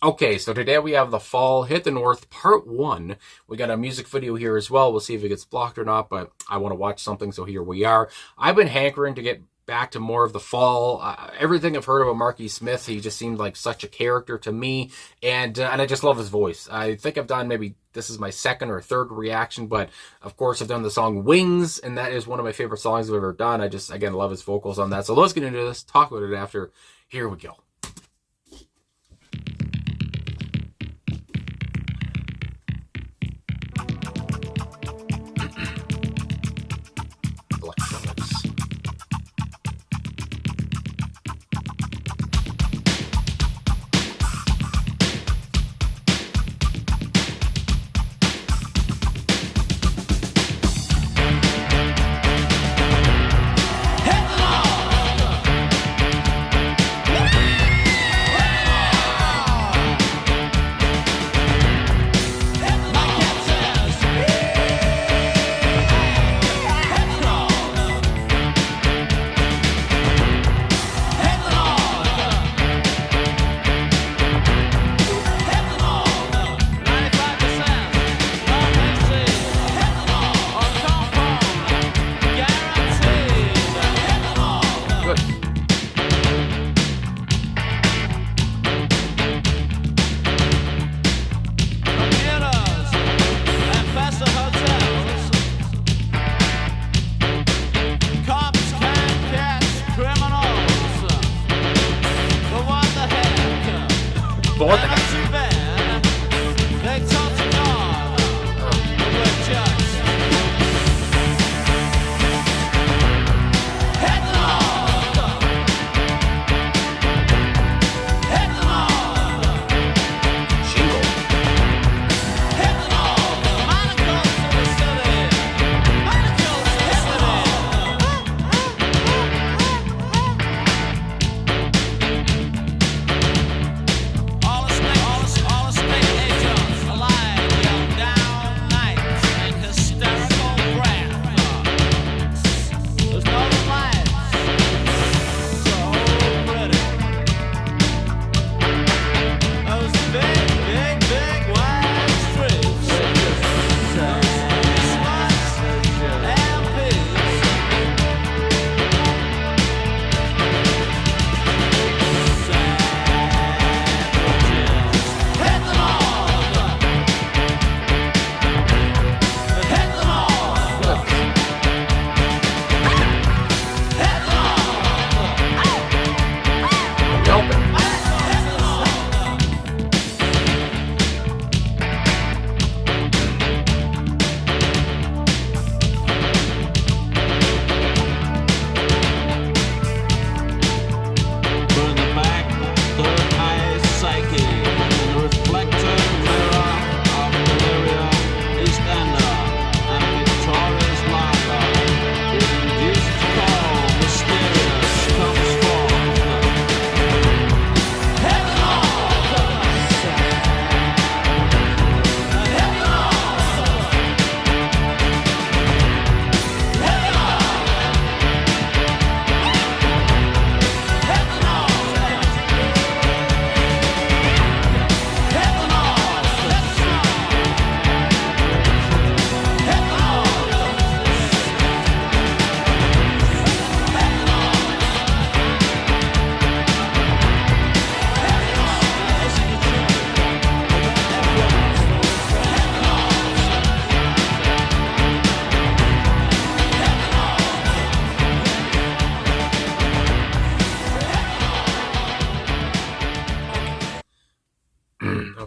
Okay, so today we have The Fall Hit the North Part 1. We got a music video here as well. We'll see if it gets blocked or not, but I want to watch something, so here we are. I've been hankering to get back to more of The Fall. Everything I've heard about Marky Smith, he just seemed like such a character to me, and I just love his voice. I think I've done maybe, this is my second or third reaction, but of course I've done the song Wings, and that is one of my favorite songs I've ever done. I just, again, love his vocals on that. So let's get into this, talk about it after. Here we go. But what the heck?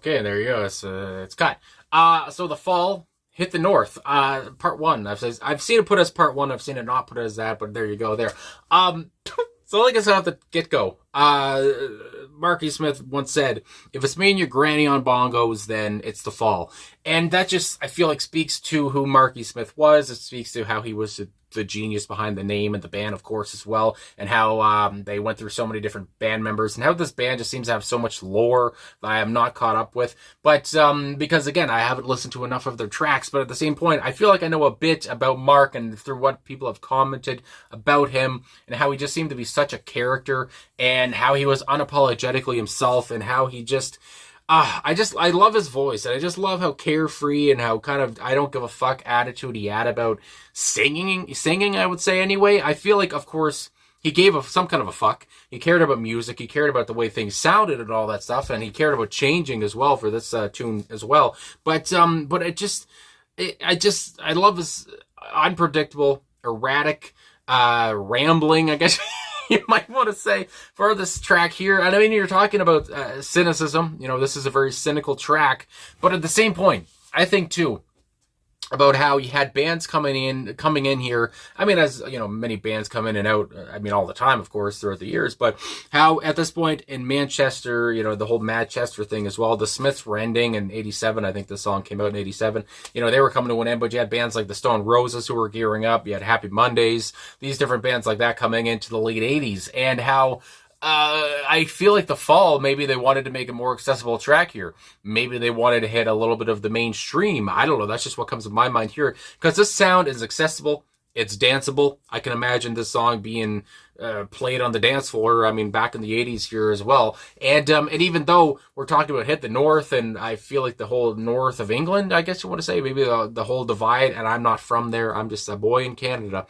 Okay, there you go. It's cut. So The Fall Hit the North, part 1. I've seen it put as part 1. I've seen it not put as that, but there you go. There. So like I said at the get-go, Marky Smith once said, "If it's me and your granny on bongos, then it's The Fall," and that just, I feel like, speaks to who Marky Smith was. It speaks to how he was the genius behind the name and the band, of course, as well, and how they went through so many different band members, and how this band just seems to have so much lore that I am not caught up with. But because, again, I haven't listened to enough of their tracks, but at the same point, I feel like I know a bit about Mark, and through what people have commented about him, and how he just seemed to be such a character, and how he was unapologetically himself, and how he just... I love his voice, and I just love how carefree and how kind of I don't give a fuck attitude he had about singing, I would say anyway. I feel like, of course, he gave some kind of a fuck. He cared about music. He cared about the way things sounded and all that stuff, and he cared about changing as well for this tune as well. But I love his unpredictable, erratic, rambling, I guess you might want to say, for this track here. And I mean, you're talking about cynicism. You know, this is a very cynical track. But at the same point, I think, too, about how you had bands coming in here. I mean, as you know, many bands come in and out. I mean, all the time, of course, throughout the years. But how at this point in Manchester, you know, the whole Manchester thing as well. The Smiths were ending in '87. I think the song came out in '87. You know, they were coming to an end. But you had bands like the Stone Roses who were gearing up. You had Happy Mondays. These different bands like that coming into the late '80s, and how. I feel like The Fall, maybe they wanted to make a more accessible track here. Maybe they wanted to hit a little bit of the mainstream. I don't know. That's just what comes to my mind here. Because this sound is accessible. It's danceable. I can imagine this song being played on the dance floor. I mean, back in the 80s here as well. And even though we're talking about Hit the North, and I feel like the whole north of England, I guess you want to say, maybe the whole divide, and I'm not from there. I'm just a boy in Canada.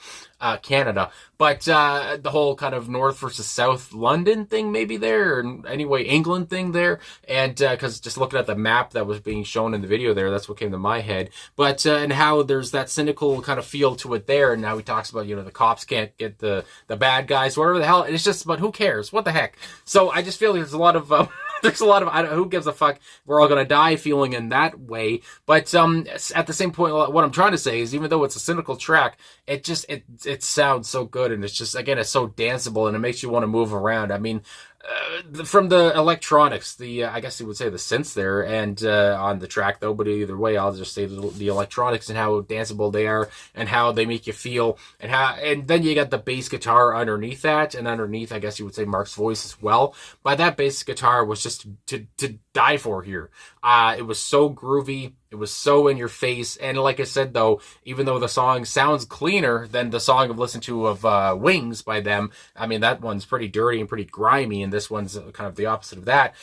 But the whole kind of north versus south London thing maybe there, and anyway, England thing there. And because just looking at the map that was being shown in the video there, that's what came to my head. But and how there's that cynical kind of feel to it there. And now he talks about, you know, the cops can't get the bad guys, whatever the hell. It's just, but who cares? What the heck? So I just feel like there's a lot of who gives a fuck? We're all gonna die feeling in that way. But at the same point, what I'm trying to say is, even though it's a cynical track, it sounds so good, and it's just, again, it's so danceable, and it makes you want to move around. I mean, from the electronics, I guess you would say the synths there, and on the track though, but either way, I'll just say the electronics and how danceable they are, and how they make you feel, and then you got the bass guitar underneath that, and underneath, I guess you would say, Mark's voice as well. But that bass guitar was just to die for here. It was so groovy. It was so in your face. And like I said, though, even though the song sounds cleaner than the song I've listened to of Wings by them, I mean, that one's pretty dirty and pretty grimy, and this one's kind of the opposite of that.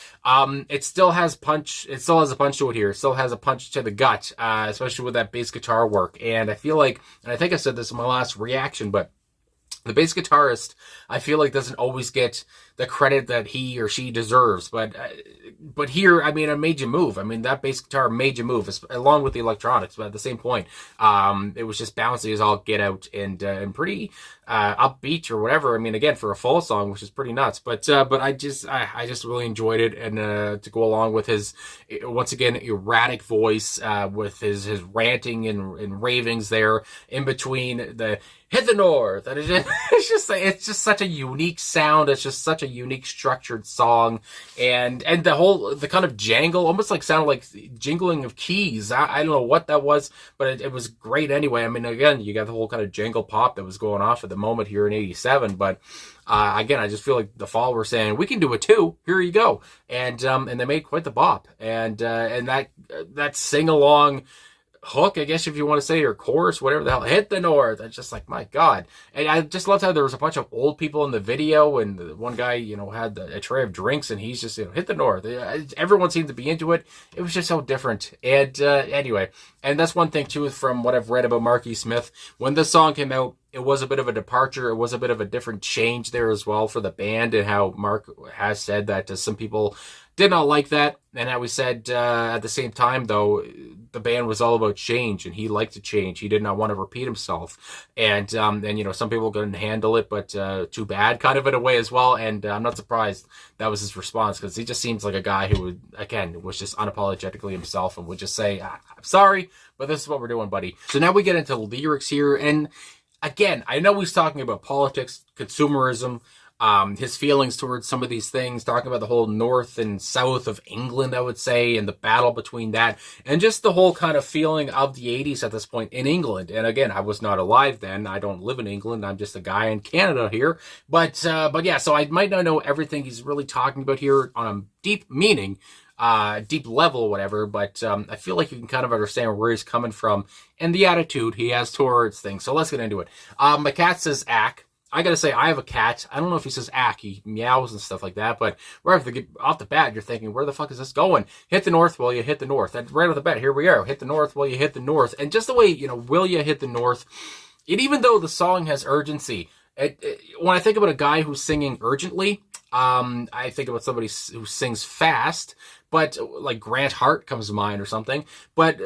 It still has punch. It still has a punch to it here. It still has a punch to the gut, especially with that bass guitar work. And I feel like, and I think I said this in my last reaction, but the bass guitarist, I feel like, doesn't always get the credit that he or she deserves. But here, I mean, it made you move. I mean, that bass guitar made you move, along with the electronics. But at the same point, it was just bouncy as all get out, and pretty upbeat or whatever. I mean, again, for a fall song, which is pretty nuts. But I just really enjoyed it, and to go along with his, once again, erratic voice, with his ranting and ravings there in between the Hit the North. And it's just such a unique sound. It's just such a unique structured song, and the kind of jangle, almost like sounded like jingling of keys. I don't know what that was, but it was great anyway. I mean, again, you got the whole kind of jangle pop that was going off at the moment here in '87, but again, I just feel like The Fall were saying, we can do it too. Here you go, and they made quite the bop, and that sing along hook, I guess, if you want to say, or chorus, whatever the hell, Hit the North. It's just like, my God. And I just loved how there was a bunch of old people in the video, and the one guy, you know, had a tray of drinks, and he's just, you know, Hit the North. Everyone seemed to be into it. It was just so different. And anyway, and that's one thing too, from what I've read about Marky Smith. When this song came out, it was a bit of a departure. It was a bit of a different change there as well for the band, and how Mark has said that some people did not like that, and how he said at the same time, though, the band was all about change, and he liked to change. He did not want to repeat himself, and you know, some people couldn't handle it, but too bad, kind of in a way as well. And I'm not surprised that was his response, because he just seems like a guy who would, again, was just unapologetically himself, and would just say, I'm sorry, but this is what we're doing, buddy. So now we get into lyrics here, and again, I know he's talking about politics, consumerism, his feelings towards some of these things, talking about the whole north and south of England, I would say, and the battle between that, and just the whole kind of feeling of the 80s at this point in England. And again, I was not alive then. I don't live in England. I'm just a guy in Canada here. But yeah, so I might not know everything he's really talking about here on a deep meaning, deep level, whatever, but I feel like you can kind of understand where he's coming from and the attitude he has towards things. So let's get into it. My cat says ack. I gotta say, I have a cat. I don't know if he says ack, he meows and stuff like that, but right off the bat, you're thinking, where the fuck is this going? Hit the north, will you hit the north? And right off the bat, here we are. Hit the north, will you hit the north? And just the way, will you hit the north? And even though the song has urgency, when I think about a guy who's singing urgently, I think about somebody who sings fast, but like Grant Hart comes to mind or something. But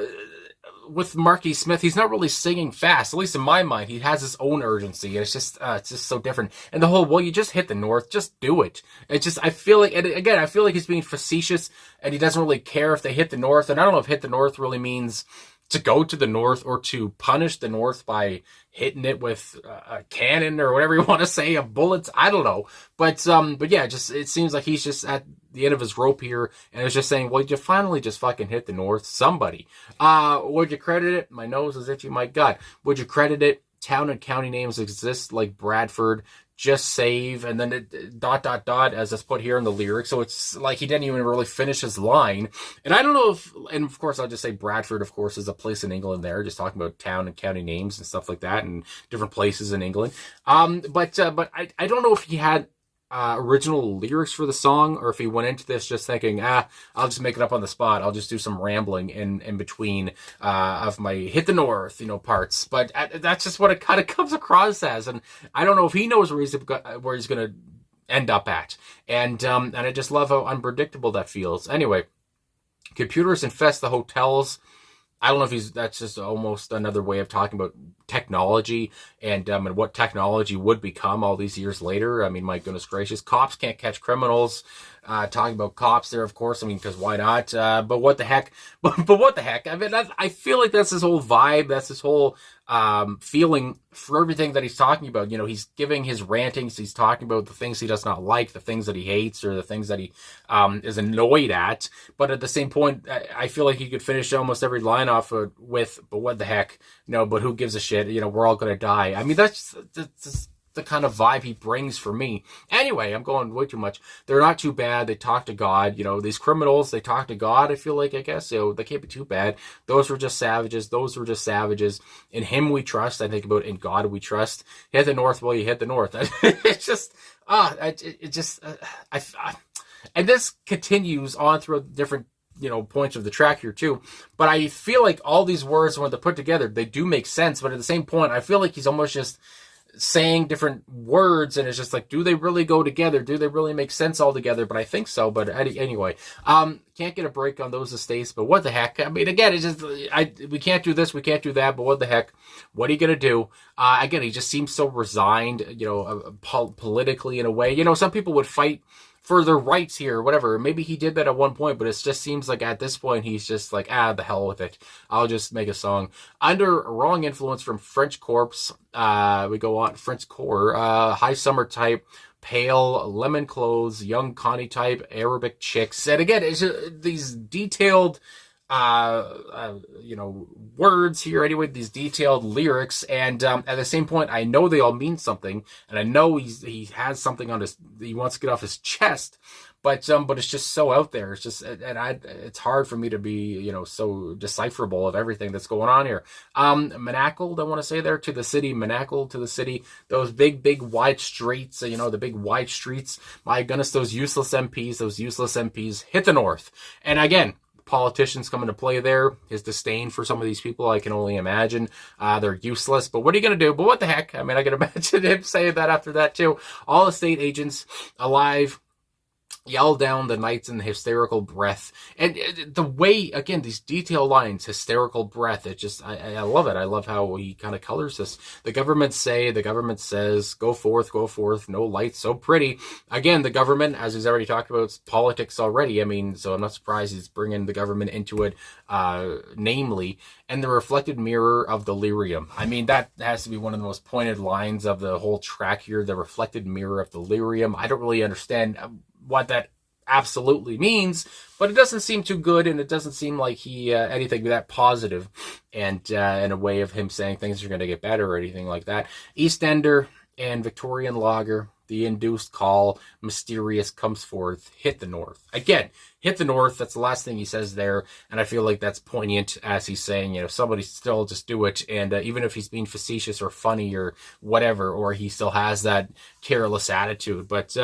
with Marky Smith, he's not really singing fast. At least in my mind, he has his own urgency, and it's just so different. And the whole, well, you just hit the north, just do it. It's just, I feel like, and again, I feel like he's being facetious, and he doesn't really care if they hit the north. And I don't know if hit the north really means to go to the north or to punish the north by hitting it with a cannon or whatever you want to say, of bullets. I don't know. But yeah, just, it seems like he's just at the end of his rope here, and it's just saying, well, you finally just fucking hit the north, somebody. Would you credit it? My nose is itchy, my God. Would you credit it? Town and county names exist like Bradford, just save, and then as it's put here in the lyrics. So it's like he didn't even really finish his line. And I don't know if, and of course I'll just say Bradford, of course, is a place in England there, just talking about town and county names and stuff like that, and different places in England. But I don't know if he had original lyrics for the song, or if he went into this just thinking, I'll just make it up on the spot. I'll just do some rambling in between of my hit the north, parts. But that's just what it kind of comes across as. And I don't know if he knows where he's going to end up at. And I just love how unpredictable that feels. Anyway, computers infest the hotels. I don't know if that's just almost another way of talking about technology and what technology would become all these years later. I mean, my goodness gracious, cops can't catch criminals. Talking about cops there, of course. I mean, because why not? But what the heck? But what the heck? I mean, I feel like that's his whole vibe. That's his whole feeling for everything that he's talking about. He's giving his rantings. He's talking about the things he does not like, the things that he hates, or the things that he is annoyed at. But at the same point, I feel like he could finish almost every line off with, but what the heck? But who gives a shit? We're all going to die. I mean, that's the kind of vibe he brings for me. Anyway, I'm going way too much. They're not too bad. They talk to God. These criminals, they talk to God, I feel like, I guess. They can't be too bad. Those were just savages. Those were just savages. In him we trust. I think about in God we trust. Hit the north, well, you hit the north. It's just, and this continues on through different points of the track here too. But I feel like all these words, when they're put together, they do make sense. But at the same point, I feel like he's almost just saying different words, and it's just like, do they really go together? Do they really make sense all together? But I think so. But anyway, can't get a break on those estates. But what the heck? I mean, again, it's just, we can't do this, we can't do that. But what the heck? What are you gonna do? Again, he just seems so resigned, politically in a way. Some people would fight for their rights here, whatever. Maybe he did that at one point, but it just seems like at this point he's just like, the hell with it. I'll just make a song. Under wrong influence from French Corpse, we go on, French Core, High Summer Type, Pale, Lemon Clothes, Young Connie Type, Arabic Chicks. And again, it's just these detailed words here anyway, these detailed lyrics, and at the same point, I know they all mean something, and I know he has something he wants to get off his chest, but it's just so out there. It's just, it's hard for me to be, so decipherable of everything that's going on here. Manacled, I want to say there, to the city, manacled to the city, those big wide streets, the big wide streets, my goodness, those useless MPs hit the north. And again, politicians come into play there. His disdain for some of these people, I can only imagine. They're useless, but what are you going to do? But what the heck? I mean, I can imagine him saying that after that too. All estate agents alive yell down the nights in hysterical breath. And the way, again, these detailed lines, hysterical breath, it just, I love it. I love how he kind of colors this. The government says, go forth, no lights, so pretty. Again, the government, as he's already talked about, it's politics already. I mean, so I'm not surprised he's bringing the government into it, namely, and the reflected mirror of delirium. I mean, that has to be one of the most pointed lines of the whole track here, the reflected mirror of delirium. I don't really understand what that absolutely means, but it doesn't seem too good, and it doesn't seem like he anything that positive, and in a way of him saying things are going to get better or anything like that. Eastender and Victorian lager, the induced call, mysterious comes forth, hit the north. Again, hit the north. That's the last thing he says there. And I feel like that's poignant as he's saying, somebody still just do it. And even if he's being facetious or funny or whatever, or he still has that careless attitude. But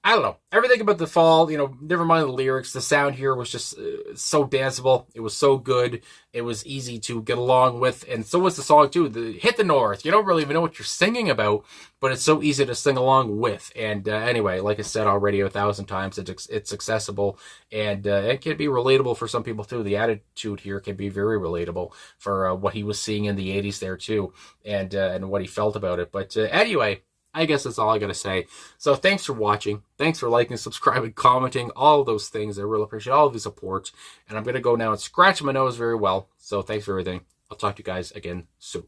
I don't know. Everything about the fall, never mind the lyrics. The sound here was just so danceable. It was so good. It was easy to get along with. And so was the song, too. The Hit the North. You don't really even know what you're singing about, but it's so easy to sing along with. And anyway, like I said already 1,000 times, it's accessible. And it can be relatable for some people, too. The attitude here can be very relatable for what he was seeing in the 80s there, too, and what he felt about it. But anyway, I guess that's all I got to say. So thanks for watching. Thanks for liking, subscribing, commenting, all of those things. I really appreciate all of the support. And I'm going to go now and scratch my nose very well. So thanks for everything. I'll talk to you guys again soon.